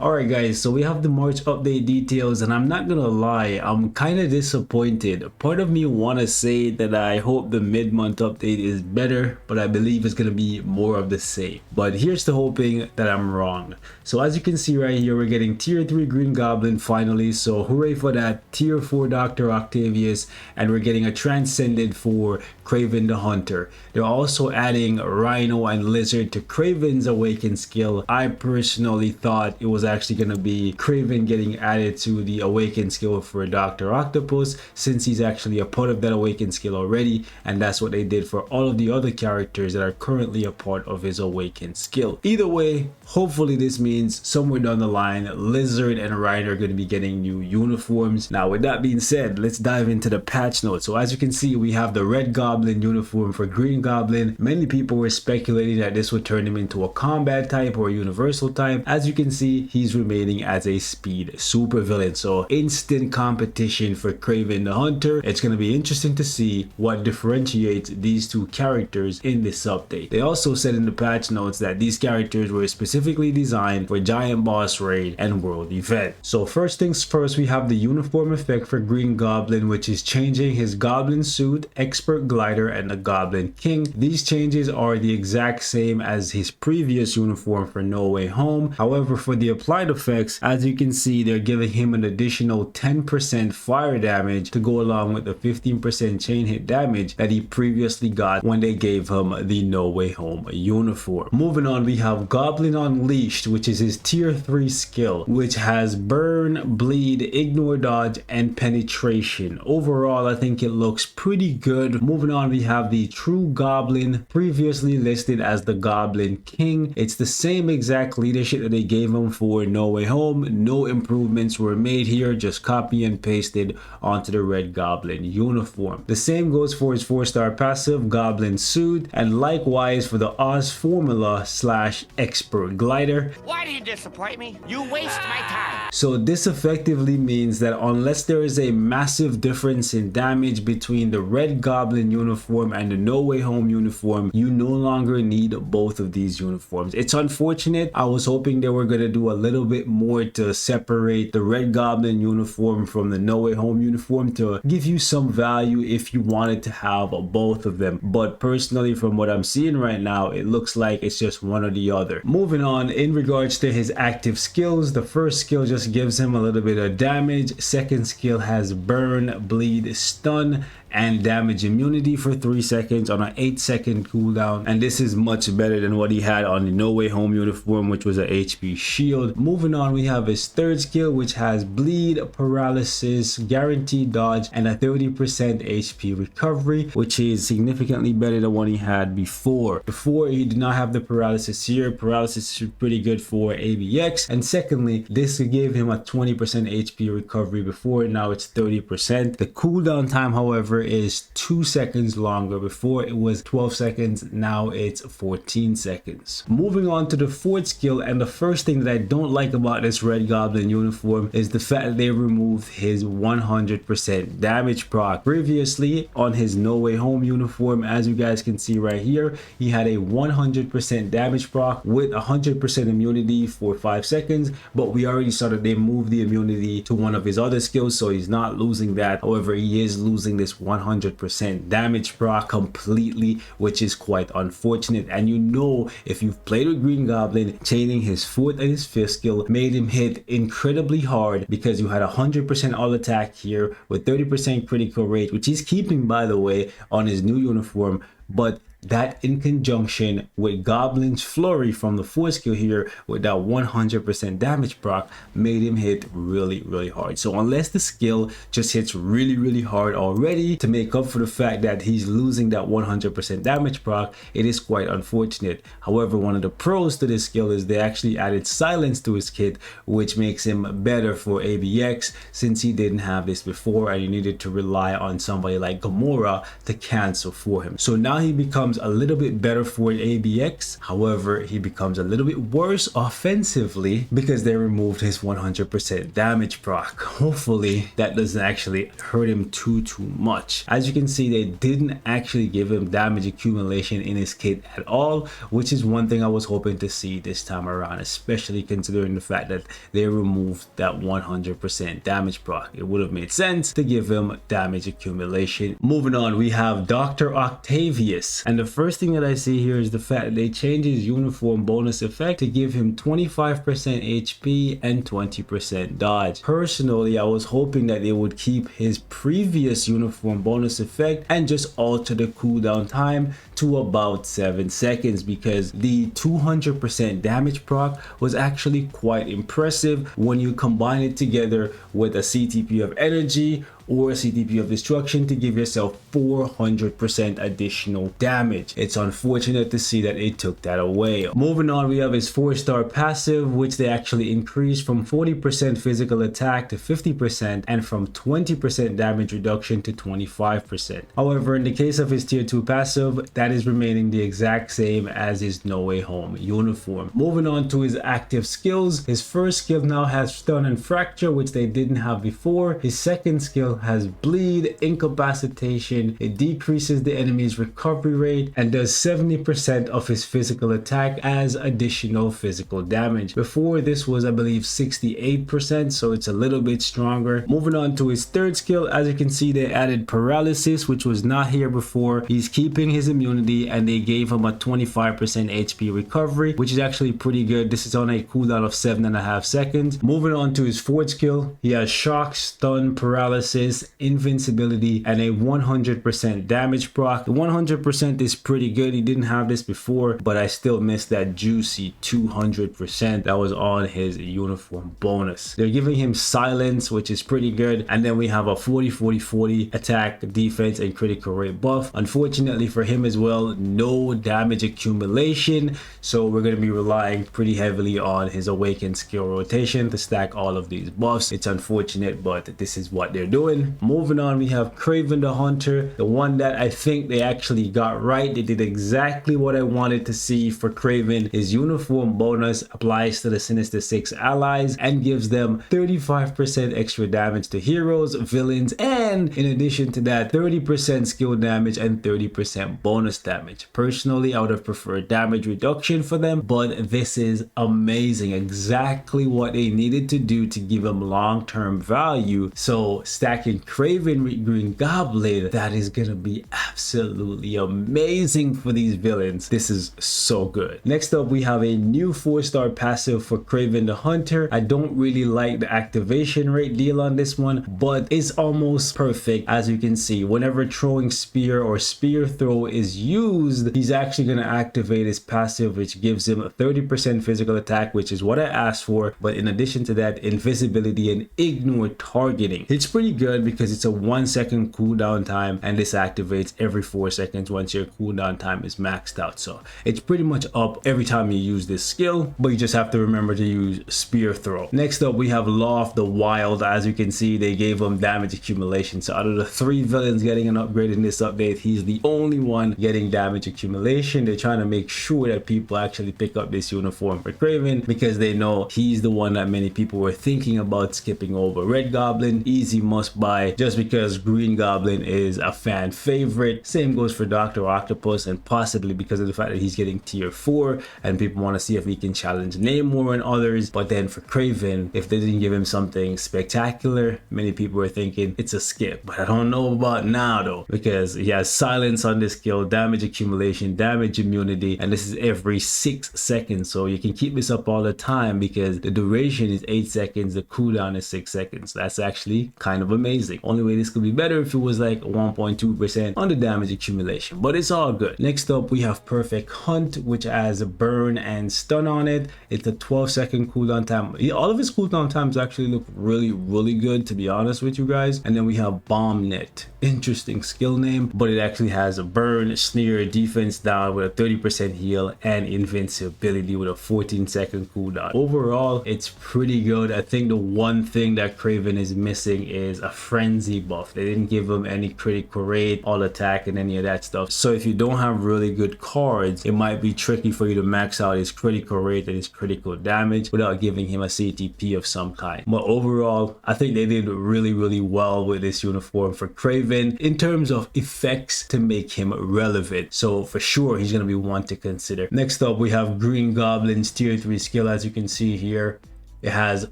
Alright guys, so we have the March update details, and I'm not gonna lie, I'm kind of disappointed. Part of me want to say that I hope the mid-month update is better, but I believe it's gonna be more of the same. But here's to hoping that I'm wrong. So as you can see right here, we're getting tier 3 Green Goblin finally, so hooray for that. Tier 4 Dr. Octavius, and we're getting a Transcendent for KRAVEN the Hunter. They're also adding Rhino and Lizard to KRAVEN's Awaken skill. I personally thought it was actually going to be KRAVEN getting added to the Awaken skill for Dr. Octopus, since he's actually a part of that Awaken skill already, and that's what they did for all of the other characters that are currently a part of his Awaken skill. Either way, hopefully this means somewhere down the line, Lizard and Rhino are going to be getting new uniforms. Now with that being said, let's dive into the patch notes. So as you can see, we have the Red Goblin uniform for Green Goblin. Many people were speculating that this would turn him into a combat type or a universal type. As you can see, he's remaining as a speed supervillain, so instant competition for KRAVEN the Hunter. It's going to be interesting to see what differentiates these two characters in this update. They also said in the patch notes that these characters were specifically designed for Giant Boss Raid and World Event. So first things first, we have the uniform effect for Green Goblin, which is changing his Goblin suit, Expert Glider, and the Goblin King. These changes are the exact same as his previous uniform for No Way Home. However, for the applied effects, as you can see, they're giving him an additional 10% fire damage to go along with the 15% chain hit damage that he previously got when they gave him the No Way Home uniform. Moving on, we have Goblin Unleashed, which is his tier 3 skill, which has Burn, Bleed, Ignore Dodge, and Penetration. Overall, I think it looks pretty good. Moving on, we have the True Goblin, previously listed as the Goblin King. It's the same exact leadership that they gave him for No Way Home. No improvements were made here, just copy and pasted onto the Red Goblin uniform. The same goes for his 4-star passive, Goblin Suit, and likewise for the Oz Formula / Expert Glider. Why do you disappoint me? You waste my time. So this effectively means that unless there is a massive difference in damage between the Red Goblin uniform and the No Way Home uniform, you no longer need both of these uniforms. It's unfortunate. I was hoping they were going to do a little bit more to separate the Red Goblin uniform from the No Way Home uniform to give you some value if you wanted to have both of them. But personally, from what I'm seeing right now, it looks like it's just one or the other. Moving on, in regards to his active skills, the first skill just gives him a little bit of damage. Second skill has Burn, Bleed, Stun, and damage immunity for 3 seconds on an 8-second cooldown, and this is much better than what he had on the No Way Home uniform, which was a HP shield. Moving on, we have his third skill, which has Bleed, Paralysis, Guaranteed Dodge, and a 30% HP recovery, which is significantly better than what he had before. Before, he did not have the Paralysis here. Paralysis is pretty good for ABX, and secondly, this gave him a 20% HP recovery before. Now it's 30%. The cooldown time, however, is 2 seconds longer. Before it was 12 seconds, now it's 14 seconds. Moving on to the fourth skill, and the first thing that I don't like about this Red Goblin uniform is the fact that they removed his 100% damage proc. Previously on his No Way Home uniform, as you guys can see right here, he had a 100% damage proc with 100% immunity for 5 seconds, but we already saw that they moved the immunity to one of his other skills, so he's not losing that. However, he is losing this 100% damage proc completely, which is quite unfortunate. And you know, if you've played with Green Goblin, chaining his 4th and his 5th skill made him hit incredibly hard, because you had 100% all attack here with 30% critical rate, which he's keeping, by the way, on his new uniform. But that in conjunction with Goblin's Flurry from the 4th skill here with that 100% damage proc made him hit really hard. So unless the skill just hits really hard already to make up for the fact that he's losing that 100% damage proc, it is quite unfortunate. However, one of the pros to this skill is they actually added silence to his kit, which makes him better for ABX, since he didn't have this before and he needed to rely on somebody like Gamora to cancel for him. So now he becomes becomes a little bit better for an ABX. However, he becomes a little bit worse offensively because they removed his 100% damage proc. Hopefully that doesn't actually hurt him too much. As you can see, they didn't actually give him damage accumulation in his kit at all, which is one thing I was hoping to see this time around, especially considering the fact that they removed that 100% damage proc. It would have made sense to give him damage accumulation. Moving on, we have Dr. Octavius, and the first thing that I see here is the fact that they changed his uniform bonus effect to give him 25% HP and 20% dodge. Personally, I was hoping that they would keep his previous uniform bonus effect and just alter the cooldown time to about 7 seconds, because the 200% damage proc was actually quite impressive when you combine it together with a CTP of energy or a CTP of destruction to give yourself 400% additional damage. It's unfortunate to see that they took that away. Moving on, we have his 4-star passive, which they actually increased from 40% physical attack to 50% and from 20% damage reduction to 25%. However, in the case of his tier 2 passive, that is remaining the exact same as his No Way Home uniform. Moving on to his active skills, his first skill now has stun and fracture, which they didn't have before. His second skill has bleed, incapacitation. It decreases the enemy's recovery rate and does 70% of his physical attack as additional physical damage. Before, this was, I believe, 68%, so it's a little bit stronger. Moving on to his third skill, as you can see, they added paralysis, which was not here before. He's keeping his immunity and they gave him a 25% HP recovery, which is actually pretty good. This is on a cooldown of 7.5 seconds. Moving on to his fourth skill, he has shock, stun, paralysis, invincibility, and a 100% damage proc. The 100% is pretty good. He didn't have this before, but I still miss that juicy 200% that was on his uniform bonus. They're giving him silence, which is pretty good, and then we have a 40-40-40 attack, defense, and critical rate buff. Unfortunately for him as well, no damage accumulation, so we're going to be relying pretty heavily on his awakened skill rotation to stack all of these buffs. It's unfortunate, but this is what they're doing. Moving on, we have KRAVEN the Hunter, the one that I think they actually got right. They did exactly what I wanted to see for KRAVEN. His uniform bonus applies to the Sinister 6 allies and gives them 35% extra damage to heroes, villains, and in addition to that, 30% skill damage and 30% bonus damage. Personally, I would have preferred damage reduction for them, but this is amazing. Exactly what they needed to do to give them long-term value. So stacking KRAVEN with Green Goblin, that is gonna be absolutely amazing for these villains. This is so good. Next up, we have a new 4-star passive for KRAVEN the Hunter. I don't really like the activation rate deal on this one, but it's almost perfect. As you can see, whenever throwing spear or spear throw is used, he's actually gonna activate his passive, which gives him a 30% physical attack, which is what I asked for. But in addition to that, invisibility and ignore targeting. It's pretty good because it's a 1 second cooldown time, and this activates every 4 seconds once your cooldown time is maxed out. So it's pretty much up every time you use this skill, but you just have to remember to use spear throw. Next up, we have Law of the Wild. As you can see, they gave him damage accumulation. So out of the 3 villains getting an upgrade in this update, he's the only one getting damage accumulation. They're trying to make sure that people actually pick up this uniform for KRAVEN because they know he's the one that many people were thinking about skipping over. Red Goblin, easy must buy just because Green Goblin is a fan favorite. Same goes for Dr. Octopus, and possibly because of the fact that he's getting tier 4 and people want to see if he can challenge Namor and others. But then for KRAVEN, if they didn't give him something spectacular, many people were thinking it's a skip. But I don't know about now though, because he has silence on this skill, damage accumulation, damage immunity, and this is every 6 seconds. So you can keep this up all the time because the duration is 8 seconds, the cooldown is 6 seconds. That's actually kind of amazing. Only way this could be better if it was like 1.2% on the damage accumulation, but it's all good. Next up, we have Perfect Hunt, which has a burn and stun on it. It's a 12-second cooldown time. All of his cooldown times actually look really good, to be honest with you guys. And then we have Bomb Net. Interesting skill name, but it actually has a burn, sneer, defense down with a 30% heal, and invincibility with a 14-second cooldown. Overall, it's pretty good. I think the one thing that KRAVEN is missing is a frenzy buff. They didn't give him any critical rate, all attack, and any of that stuff. So if you don't have really good cards, it might be tricky for you to max out his critical rate and his critical damage without giving him a CTP of some kind. But overall, I think they did really well with this uniform for KRAVEN in terms of effects to make him relevant. So for sure, he's going to be one to consider. Next up, we have Green Goblin's tier 3 skill. As you can see here, it has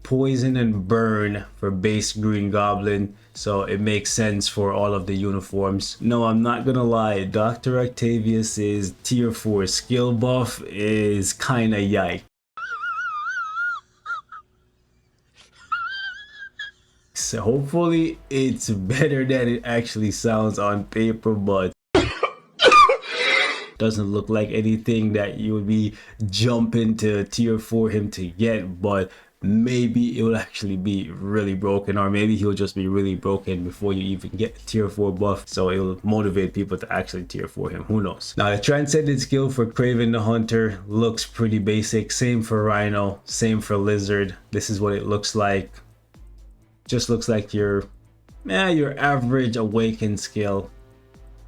poison and burn for base Green Goblin, so it makes sense for all of the uniforms. No, I'm not gonna lie, Dr. Octavius's tier 4 skill buff is kinda yikes. So hopefully it's better than it actually sounds on paper, but doesn't look like anything that you would be jumping to tier 4 him to get, but maybe it will actually be really broken, or maybe he'll just be really broken before you even get tier 4 buff, so it'll motivate people to actually tier 4 him. Who knows? Now the transcended skill for KRAVEN the Hunter looks pretty basic. Same for Rhino, same for Lizard. This is what it looks like. Just looks like your average awakened skill.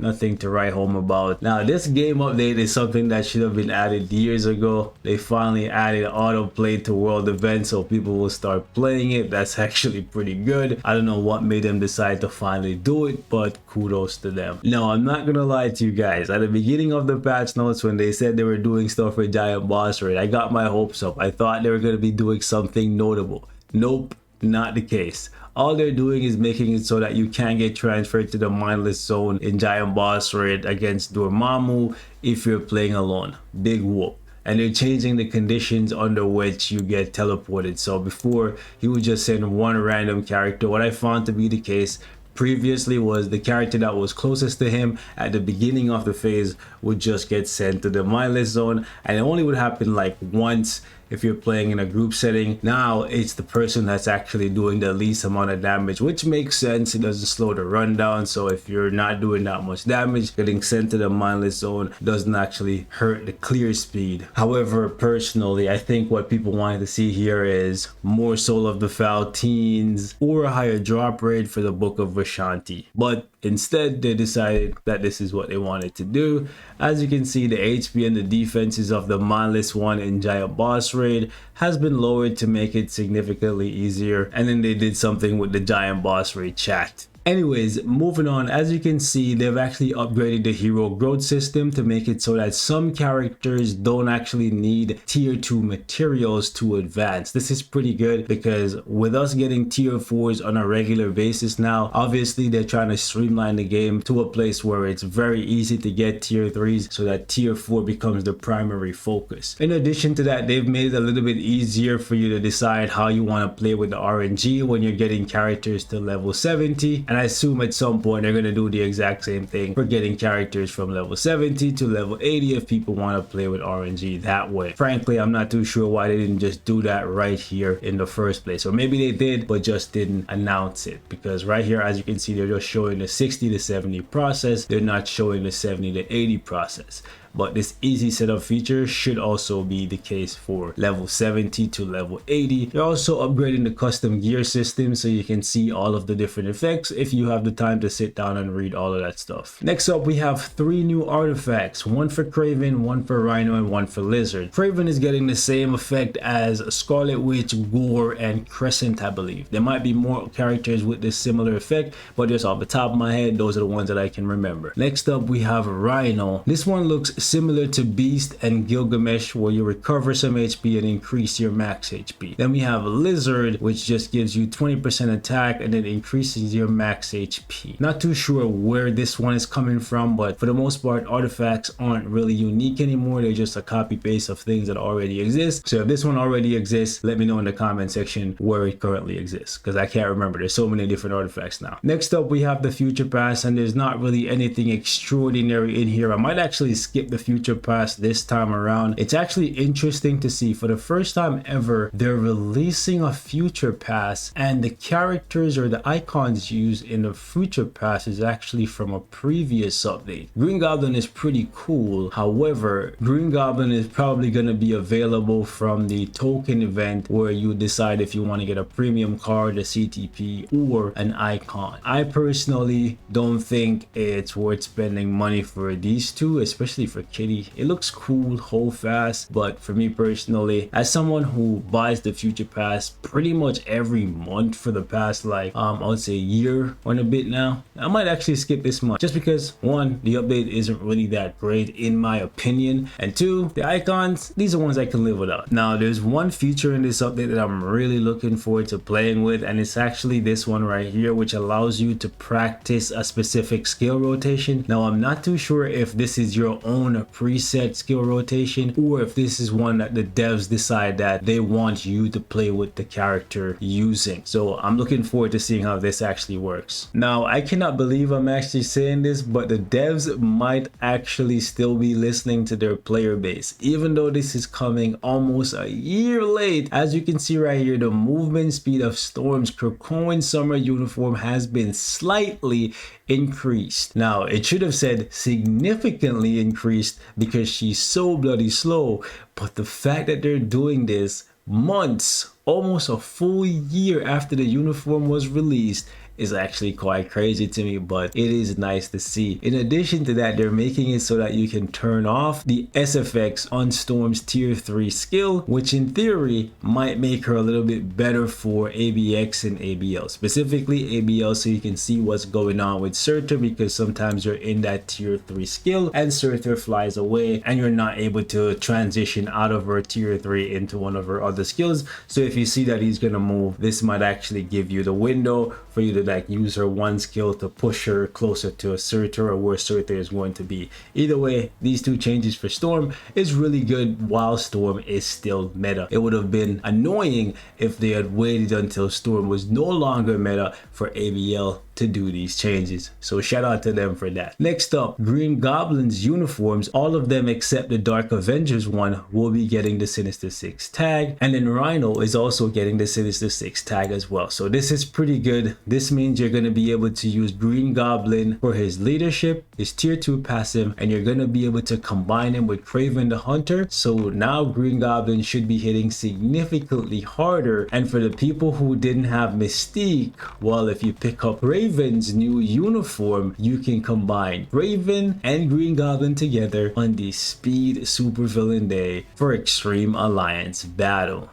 Nothing to write home about. Now this game update is something that should have been added years ago. They finally added autoplay to world events so people will start playing it. That's actually pretty good. I don't know what made them decide to finally do it, but kudos to them. Now I'm not gonna lie to you guys, at the beginning of the patch notes when they said they were doing stuff with Giant Boss Raid, I got my hopes up. I thought they were gonna be doing something notable. Nope, not the case. All they're doing is making it so that you can't get transferred to the mindless zone in Giant Boss Raid against Dormammu if you're playing alone. Big whoop. And they're changing the conditions under which you get teleported. So before, he would just send one random character. What I found to be the case previously was the character that was closest to him at the beginning of the phase would just get sent to the mindless zone, and it only would happen like once if you're playing in a group setting. Now it's the person that's actually doing the least amount of damage, which makes sense. It doesn't slow the run down, so if you're not doing that much damage, getting sent to the mindless zone doesn't actually hurt the clear speed. However, personally, I think what people wanted to see here is more Soul of the Foul Teens or a higher drop rate for the Book of Vishanti, but instead they decided that this is what they wanted to do. As you can see, the HP and the defenses of the mindless one in Giant Boss Raid has been lowered to make it significantly easier, and then they did something with the Giant Boss Raid chat. Anyways, moving on, as you can see, they've actually upgraded the hero growth system to make it so that some characters don't actually need tier 2 materials to advance. This is pretty good because with us getting tier 4s on a regular basis now, obviously they're trying to streamline the game to a place where it's very easy to get tier 3s so that tier 4 becomes the primary focus. In addition to that, they've made it a little bit easier for you to decide how you want to play with the RNG when you're getting characters to level 70, and I assume at some point they're going to do the exact same thing for getting characters from level 70 to level 80 if people want to play with RNG that way. Frankly, I'm not too sure why they didn't just do that right here in the first place, or maybe they did but just didn't announce it, because right here, as you can see, they're just showing the 60 to 70 process. They're not showing the 70 to 80 process. But this easy setup feature should also be the case for level 70 to level 80. They're also upgrading the custom gear system so you can see all of the different effects if you have the time to sit down and read all of that stuff. Next up, we have 3 new artifacts, one for KRAVEN, one for Rhino, and one for Lizard. KRAVEN is getting the same effect as Scarlet Witch, Gore, and Crescent, I believe. There might be more characters with this similar effect, but just off the top of my head, those are the ones that I can remember. Next up, we have Rhino. This one looks similar to Beast and Gilgamesh, where you recover some HP and increase your max HP. Then we have Lizard, which just gives you 20% attack and then increases your max HP. Not too sure where this one is coming from, but for the most part, artifacts aren't really unique anymore. They're just a copy paste of things that already exist. So if this one already exists, let me know in the comment section where it currently exists, because I can't remember. There's so many different artifacts now. Next up, we have the Future Pass, and there's not really anything extraordinary in here. I might actually skip skip the future past this time around. It's actually interesting to see, for the first time ever, they're releasing a future past, and the characters or the icons used in the future past is actually from a previous update. Green Goblin is pretty cool. However, Green Goblin is probably going to be available from the token event, where you decide if you want to get a premium card, a CTP, or an icon. I personally don't think it's worth spending money for these two, especially for Kitty. It looks cool, hold fast, but for me personally, as someone who buys the future pass pretty much every month for the past like I would say year and a bit now, I might actually skip this month, just because one, the update isn't really that great in my opinion, and two, the icons, these are ones I can live without. Now there's one feature in this update that I'm really looking forward to playing with, and it's actually this one right here, which allows you to practice a specific skill rotation. Now I'm not too sure if this is your own preset skill rotation, or if this is one that the devs decide that they want you to play with the character using. So I'm looking forward to seeing how this actually works. Now I cannot believe I'm actually saying this, but the devs might actually still be listening to their player base, even though this is coming almost a year late. As you can see right here, the movement speed of Storm's Krakoan summer uniform has been slightly increased. Now it should have said significantly increased, because she's so bloody slow, but the fact that they're doing this months, almost a full year after the uniform was released, is actually quite crazy to me, but it is nice to see. In addition to that, they're making it so that you can turn off the SFX on Storm's tier 3 skill, which in theory might make her a little bit better for ABX and ABL, specifically ABL, so you can see what's going on with Surtur, because sometimes you're in that tier 3 skill and Surtur flies away and you're not able to transition out of her tier 3 into one of her other skills. So if you see that he's gonna move, this might actually give you the window for you to like use her one skill to push her closer to a Surtur, or where Surtur is going to be. Either way, these two changes for Storm is really good while Storm is still meta. It would have been annoying if they had waited until Storm was no longer meta for ABL to do these changes. So shout out to them for that. Next up, Green Goblin's uniforms, all of them except the Dark Avengers one, will be getting the Sinister 6 tag, and then Rhino is also getting the Sinister 6 tag as well. So this is pretty good. This means you're going to be able to use Green Goblin for his leadership, his tier 2 passive, and you're going to be able to combine him with KRAVEN the Hunter. So now Green Goblin should be hitting significantly harder. And for the people who didn't have Mystique, well, if you pick up KRAVEN's new uniform, you can combine KRAVEN and Green Goblin together on the Speed Supervillain Day for Extreme Alliance Battle.